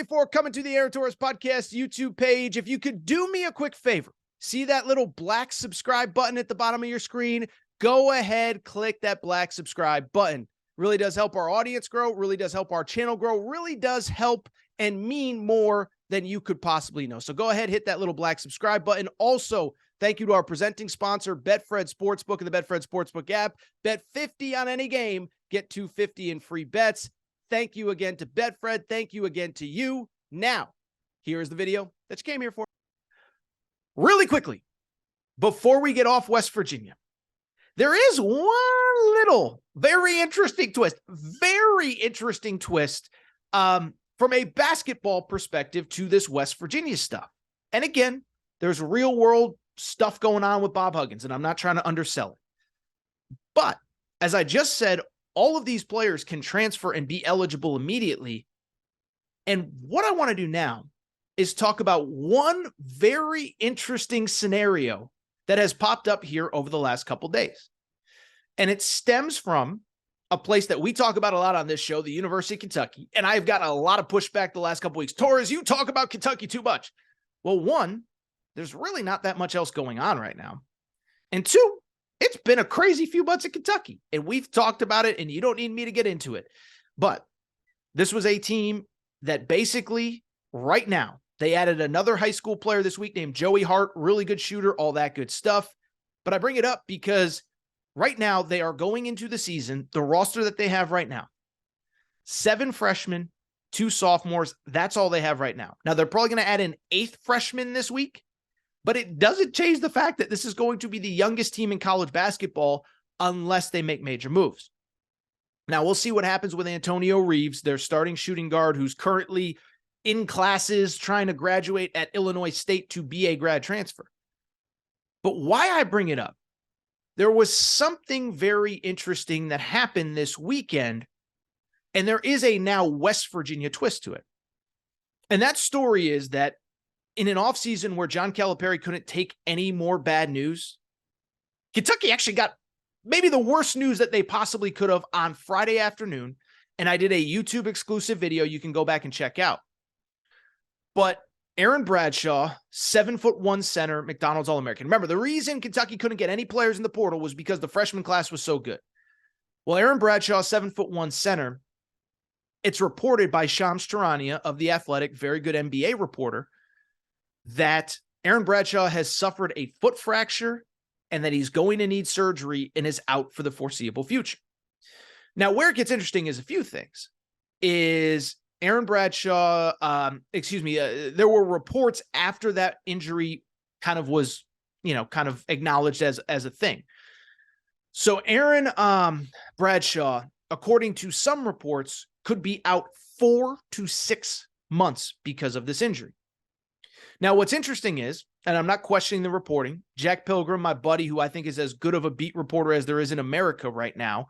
2024 coming to the Aaron Torres Podcast YouTube page. If you could do me a quick favor, see that little black subscribe button at the bottom of your screen? Go ahead, click that black subscribe button. Really does help our audience grow, really does help our channel grow, really does help and mean more than you could possibly know. So go ahead, hit that little black subscribe button. Also, thank you to our presenting sponsor, Betfred Sportsbook and the Betfred Sportsbook app. Bet 50 on any game, get $250 in free bets. Thank you again to Betfred. Thank you again to you. Now, here's the video that you came here for. Really quickly, before we get off West Virginia, there is one little very interesting twist from a basketball perspective to this West Virginia stuff. And again, there's real world stuff going on with Bob Huggins, and I'm not trying to undersell it. But as I just said, all of these players can transfer and be eligible immediately. And what I want to do now is talk about one very interesting scenario that has popped up here over the last couple days. And it stems from a place that we talk about a lot on this show, the University of Kentucky. And I've got a lot of pushback the last couple weeks. Torres, you talk about Kentucky too much. Well, one, there's really not that much else going on right now. And two, it's been a crazy few months in Kentucky, and we've talked about it, and you don't need me to get into it. But this was a team that basically, right now, they added another high school player this week named Joey Hart, really good shooter, all that good stuff. But I bring it up because right now they are going into the season, the roster that they have right now, 7 freshmen, 2 sophomores. That's all they have right now. Now, they're probably going to add an 8th freshman this week, but it doesn't change the fact that this is going to be the youngest team in college basketball unless they make major moves. Now, we'll see what happens with Antonio Reeves, their starting shooting guard, who's currently in classes trying to graduate at Illinois State to be a grad transfer. But why I bring it up, there was something very interesting that happened this weekend, and there is a now West Virginia twist to it. And that story is that in an offseason where John Calipari couldn't take any more bad news, Kentucky actually got maybe the worst news that they possibly could have on Friday afternoon. And I did a YouTube exclusive video you can go back and check out. But Aaron Bradshaw, 7'1" center, McDonald's All-American. Remember, the reason Kentucky couldn't get any players in the portal was because the freshman class was so good. Well, Aaron Bradshaw, 7'1" center, it's reported by Shams Charania of The Athletic, very good NBA reporter, that Aaron Bradshaw has suffered a foot fracture and that he's going to need surgery and is out for the foreseeable future. Now, where it gets interesting is a few things. Is Aaron Bradshaw, there were reports after that injury kind of was, kind of acknowledged as a thing. So Aaron Bradshaw, according to some reports, could be out 4 to 6 months because of this injury. Now, what's interesting is, and I'm not questioning the reporting, Jack Pilgrim, my buddy, who I think is as good of a beat reporter as there is in America right now,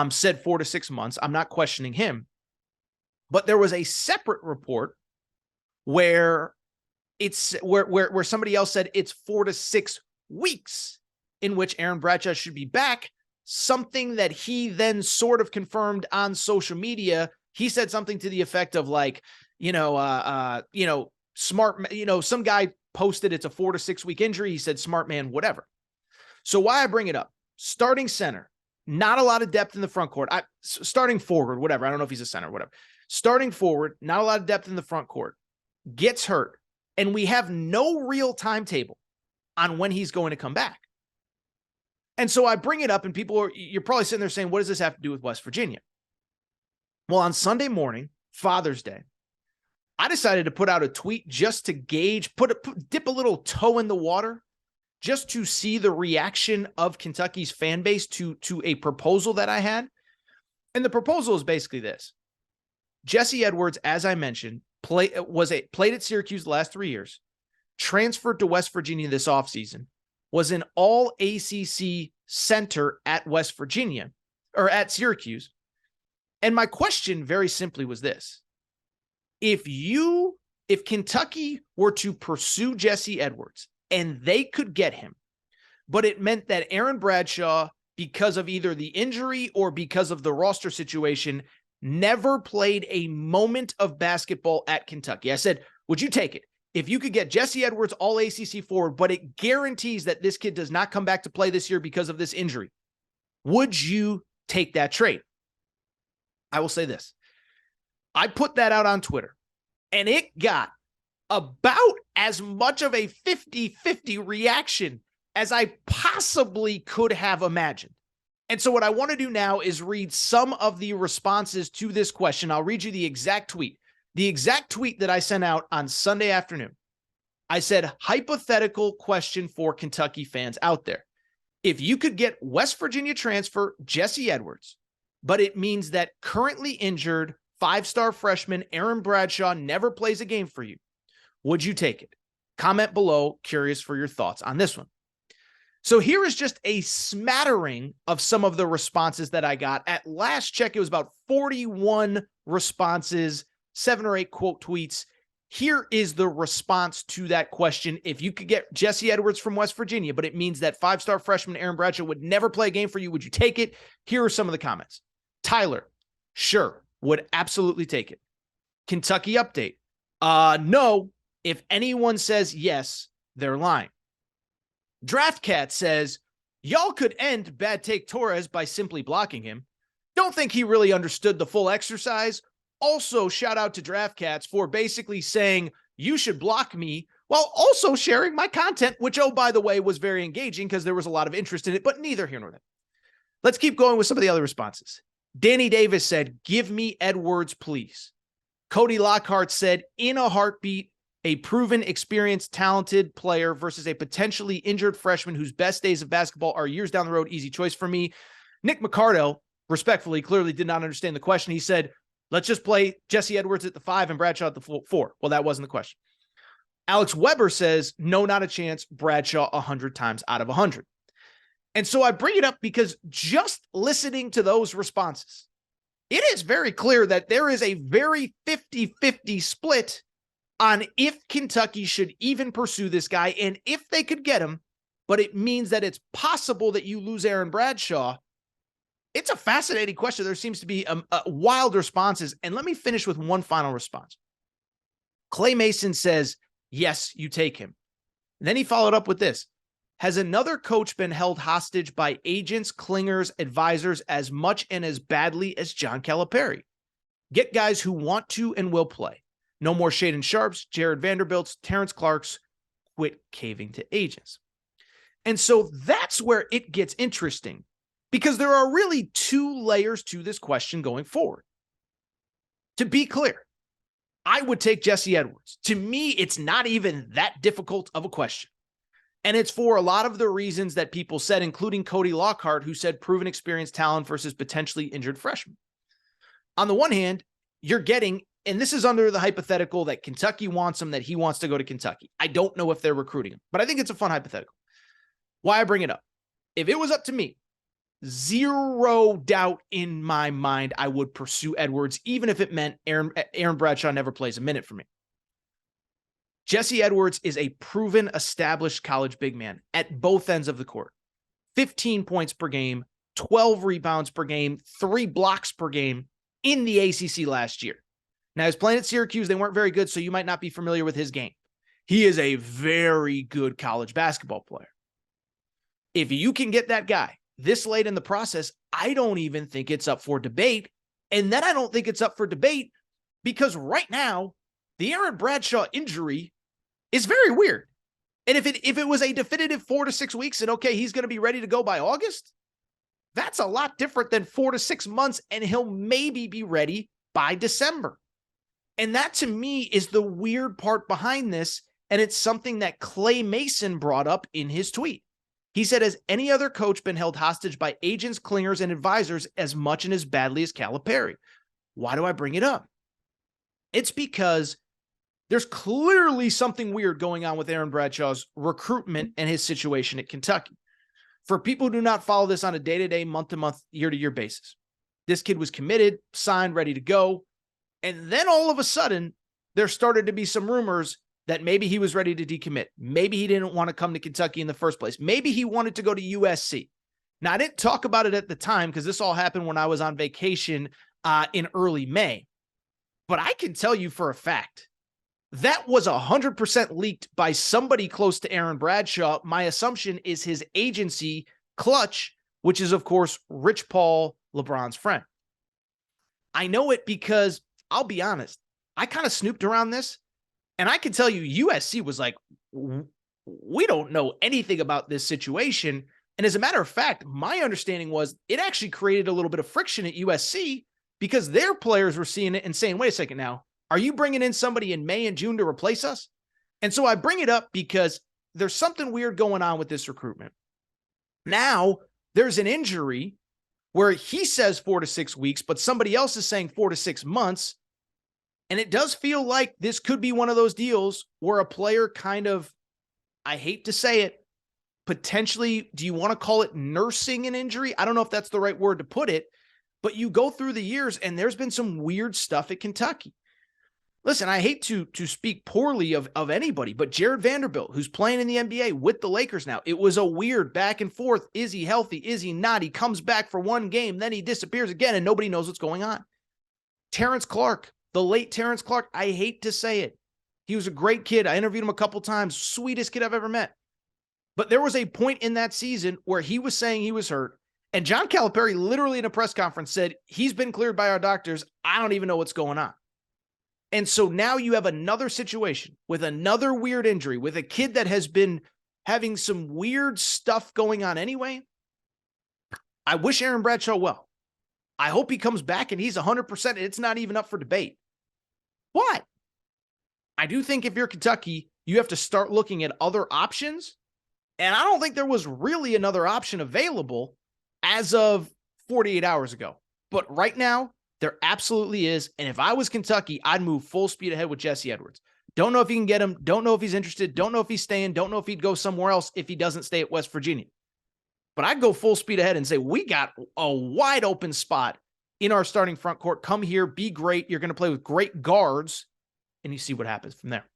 said 4 to 6 months. I'm not questioning him. But there was a separate report where it's where somebody else said it's 4 to 6 weeks in which Aaron Bradshaw should be back, something that he then sort of confirmed on social media. He said something to the effect of like, smart, some guy posted it's a 4 to 6 week injury. He said, smart man, whatever. So why I bring it up, starting center, not a lot of depth in the front court. Starting forward, whatever. I don't know if he's a center, whatever. Starting forward, not a lot of depth in the front court, gets hurt. And we have no real timetable on when he's going to come back. And so I bring it up and you're probably sitting there saying, what does this have to do with West Virginia? Well, on Sunday morning, Father's Day, I decided to put out a tweet just to gauge, dip a little toe in the water, just to see the reaction of Kentucky's fan base to a proposal that I had. And the proposal is basically this. Jesse Edwards, as I mentioned, played at Syracuse the last 3 years, transferred to West Virginia this offseason, was an all ACC center at West Virginia, or at Syracuse. And my question very simply was this. If Kentucky were to pursue Jesse Edwards and they could get him, but it meant that Aaron Bradshaw, because of either the injury or because of the roster situation, never played a moment of basketball at Kentucky. I said, would you take it? If you could get Jesse Edwards all ACC forward, but it guarantees that this kid does not come back to play this year because of this injury, would you take that trade? I will say this. I put that out on Twitter, and it got about as much of a 50-50 reaction as I possibly could have imagined. And so what I want to do now is read some of the responses to this question. I'll read you the exact tweet. The exact tweet that I sent out on Sunday afternoon. I said, hypothetical question for Kentucky fans out there. If you could get West Virginia transfer Jesse Edwards, but it means that currently injured 5-star freshman Aaron Bradshaw never plays a game for you, would you take it? Comment below. Curious for your thoughts on this one. So here is just a smattering of some of the responses that I got. At last check, it was about 41 responses, 7 or 8 quote tweets. Here is the response to that question. If you could get Jesse Edwards from West Virginia, but it means that 5-star freshman Aaron Bradshaw would never play a game for you, would you take it? Here are some of the comments. Tyler, sure, would absolutely take it. Kentucky update. No, if anyone says yes, they're lying. DraftCat says, y'all could end Bad Take Torres by simply blocking him. Don't think he really understood the full exercise. Also, shout out to DraftCats for basically saying, you should block me, while also sharing my content, which, oh, by the way, was very engaging because there was a lot of interest in it, but neither here nor there. Let's keep going with some of the other responses. Danny Davis said, give me Edwards, please. Cody Lockhart said, in a heartbeat, a proven, experienced, talented player versus a potentially injured freshman whose best days of basketball are years down the road. Easy choice for me. Nick McCardell, respectfully, clearly did not understand the question. He said, let's just play Jesse Edwards at the 5 and Bradshaw at the 4. Well, that wasn't the question. Alex Weber says, no, not a chance. Bradshaw 100 times out of 100. And so I bring it up because just listening to those responses, it is very clear that there is a very 50-50 split on if Kentucky should even pursue this guy and if they could get him, but it means that it's possible that you lose Aaron Bradshaw. It's a fascinating question. There seems to be wild responses. And let me finish with one final response. Clay Mason says, yes, you take him. And then he followed up with this. Has another coach been held hostage by agents, clingers, advisors as much and as badly as John Calipari? Get guys who want to and will play. No more Shaden Sharps, Jared Vanderbilt's, Terrence Clark's. Quit caving to agents. And so that's where it gets interesting, because there are really 2 layers to this question going forward. To be clear, I would take Jesse Edwards. To me, it's not even that difficult of a question. And it's for a lot of the reasons that people said, including Cody Lockhart, who said proven experienced talent versus potentially injured freshman. On the one hand, you're getting, and this is under the hypothetical that Kentucky wants him, that he wants to go to Kentucky. I don't know if they're recruiting him, but I think it's a fun hypothetical. Why I bring it up? If it was up to me, zero doubt in my mind, I would pursue Edwards, even if it meant Aaron Bradshaw never plays a minute for me. Jesse Edwards is a proven, established college big man at both ends of the court. 15 points per game, 12 rebounds per game, 3 blocks per game in the ACC last year. Now, he was playing at Syracuse. They weren't very good, so you might not be familiar with his game. He is a very good college basketball player. If you can get that guy this late in the process, I don't even think it's up for debate. And then I don't think it's up for debate because right now, the Aaron Bradshaw injury is very weird. And if it was a definitive 4 to 6 weeks and okay, he's going to be ready to go by August, that's a lot different than 4 to 6 months and he'll maybe be ready by December. And that to me is the weird part behind this. And it's something that Clay Mason brought up in his tweet. He said, has any other coach been held hostage by agents, clingers, and advisors as much and as badly as Calipari? Why do I bring it up? It's because there's clearly something weird going on with Aaron Bradshaw's recruitment and his situation at Kentucky. For people who do not follow this on a day-to-day, month-to-month, year-to-year basis, this kid was committed, signed, ready to go. And then all of a sudden, there started to be some rumors that maybe he was ready to decommit. Maybe he didn't want to come to Kentucky in the first place. Maybe he wanted to go to USC. Now, I didn't talk about it at the time because this all happened when I was on vacation in early May. But I can tell you for a fact, that was 100% leaked by somebody close to Aaron Bradshaw. My assumption is his agency, Clutch, which is, of course, Rich Paul, LeBron's friend. I know it because, I'll be honest, I kind of snooped around this, and I can tell you USC was like, we don't know anything about this situation. And as a matter of fact, my understanding was it actually created a little bit of friction at USC because their players were seeing it and saying, wait a second now, are you bringing in somebody in May and June to replace us? And so I bring it up because there's something weird going on with this recruitment. Now there's an injury where he says 4 to 6 weeks, but somebody else is saying 4 to 6 months. And it does feel like this could be one of those deals where a player kind of, I hate to say it, potentially, do you want to call it nursing an injury? I don't know if that's the right word to put it, but you go through the years and there's been some weird stuff at Kentucky. Listen, I hate to speak poorly of anybody, but Jared Vanderbilt, who's playing in the NBA with the Lakers now, it was a weird back and forth. Is he healthy? Is he not? He comes back for one game, then he disappears again, and nobody knows what's going on. Terrence Clark, the late Terrence Clark, I hate to say it. He was a great kid. I interviewed him a couple times. Sweetest kid I've ever met. But there was a point in that season where he was saying he was hurt. And John Calipari literally in a press conference said, he's been cleared by our doctors. I don't even know what's going on. And so now you have another situation with another weird injury with a kid that has been having some weird stuff going on anyway. I wish Aaron Bradshaw well. I hope he comes back and he's 100% and it's not even up for debate. But I do think if you're Kentucky, you have to start looking at other options. And I don't think there was really another option available as of 48 hours ago. But right now, there absolutely is. And if I was Kentucky, I'd move full speed ahead with Jesse Edwards. Don't know if you can get him. Don't know if he's interested. Don't know if he's staying. Don't know if he'd go somewhere else if he doesn't stay at West Virginia. But I'd go full speed ahead and say, we got a wide open spot in our starting front court. Come here, be great. You're going to play with great guards. And you see what happens from there.